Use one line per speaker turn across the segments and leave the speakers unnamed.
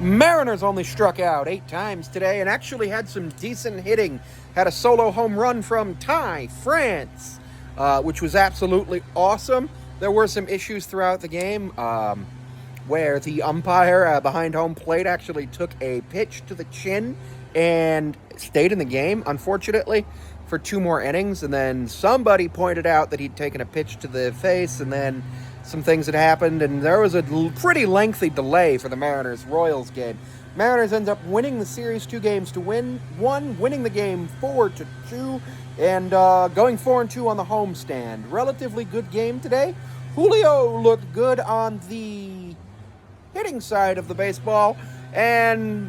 Mariners only struck out 8 times today and actually had some decent hitting. Had a solo home run from Ty France, which was absolutely awesome. There were some issues throughout the game where the umpire behind home plate actually took a pitch to the chin and stayed in the game, unfortunately, for 2 more innings. And then somebody pointed out that he'd taken a pitch to the face, and then some things had happened, and there was a pretty lengthy delay for the Mariners-Royals game. Mariners ends up winning the series 2-1, winning the game 4-2, and going 4-2 on the homestand. Relatively good game today. Julio looked good on the hitting side of the baseball, and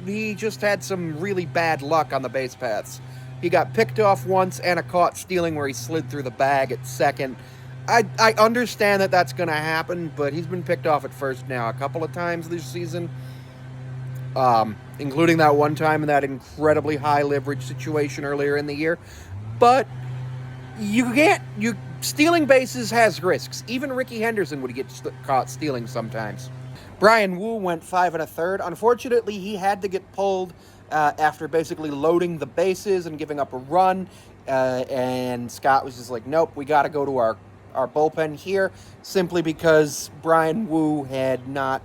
he just had some really bad luck on the base paths. He got picked off once and a caught stealing where he slid through the bag at second. I understand that that's going to happen, but he's been picked off at first now a couple of times this season, including that one time in that incredibly high leverage situation earlier in the year. But stealing bases has risks. Even Ricky Henderson would get caught stealing sometimes. Bryan Woo went 5 1/3. Unfortunately, he had to get pulled after basically loading the bases and giving up a run, and Scott was just like, nope, we got to go to our bullpen here, simply because Bryan Woo had not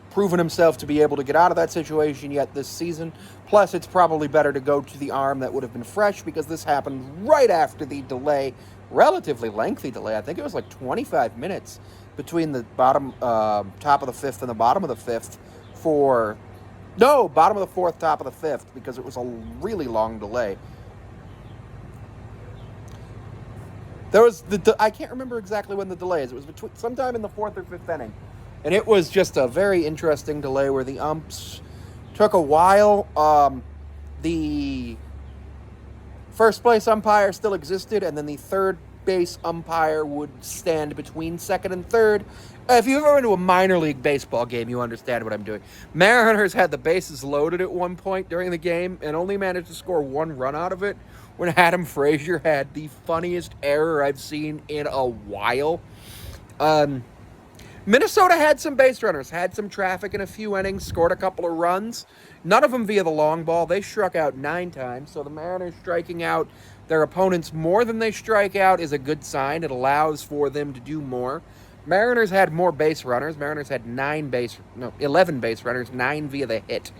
proven himself to be able to get out of that situation yet this season. Plus, it's probably better to go to the arm that would have been fresh, because this happened right after the delay, relatively lengthy delay. I think it was like 25 minutes between the top of the fifth and the bottom of the fifth bottom of the fourth, top of the fifth, because it was a really long delay. There was I can't remember exactly when the delay is. It was between sometime in the 4th or 5th inning. And it was just a very interesting delay where the umps took a while. The first place umpire still existed, and then the third base umpire would stand between second and third. If you've ever been to a minor league baseball game, you understand what I'm doing. Mariners had the bases loaded at one point during the game and only managed to score 1 run out of it, when Adam Frazier had the funniest error I've seen in a while. Minnesota had some base runners, had some traffic in a few innings, scored a couple of runs. None of them via the long ball. They struck out 9 times, so the Mariners striking out their opponents more than they strike out is a good sign. It allows for them to do more. Mariners had more base runners. Mariners had 11 base runners, 9 via the hit.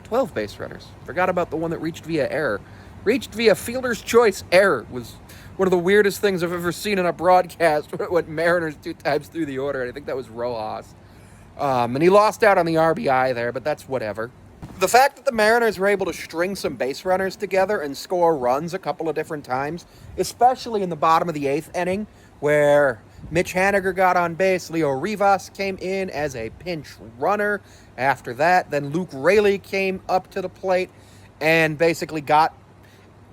12 base runners. Forgot about the one that reached via error. Reached via fielder's choice error was one of the weirdest things I've ever seen in a broadcast. When it went Mariners 2 times through the order. I think that was Rojas. And he lost out on the RBI there, but that's whatever. The fact that the Mariners were able to string some base runners together and score runs a couple of different times, especially in the bottom of the 8th inning, where Mitch Haniger got on base, Leo Rivas came in as a pinch runner. After that, then Luke Raley came up to the plate and basically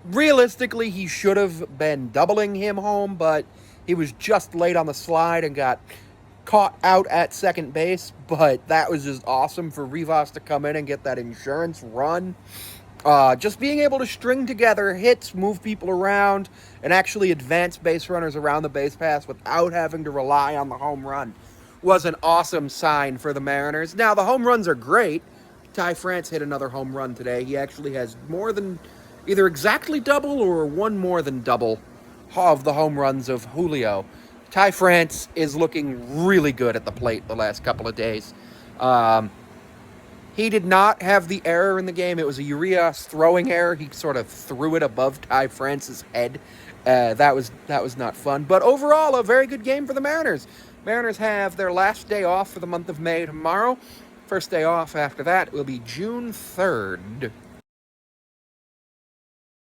realistically, he should have been doubling him home, but he was just late on the slide and got caught out at second base. But that was just awesome for Rivas to come in and get that insurance run. Just being able to string together hits, move people around, and actually advance base runners around the base paths without having to rely on the home run was an awesome sign for the Mariners. Now, the home runs are great. Ty France hit another home run today. He actually has more than either exactly double or 1 more than double of the home runs of Julio. Ty France is looking really good at the plate the last couple of days. He did not have the error in the game. It was a Urias throwing error. He sort of threw it above Ty France's head. That was not fun. But overall, a very good game for the Mariners. Mariners have their last day off for the month of May tomorrow. First day off after that will be June 3rd.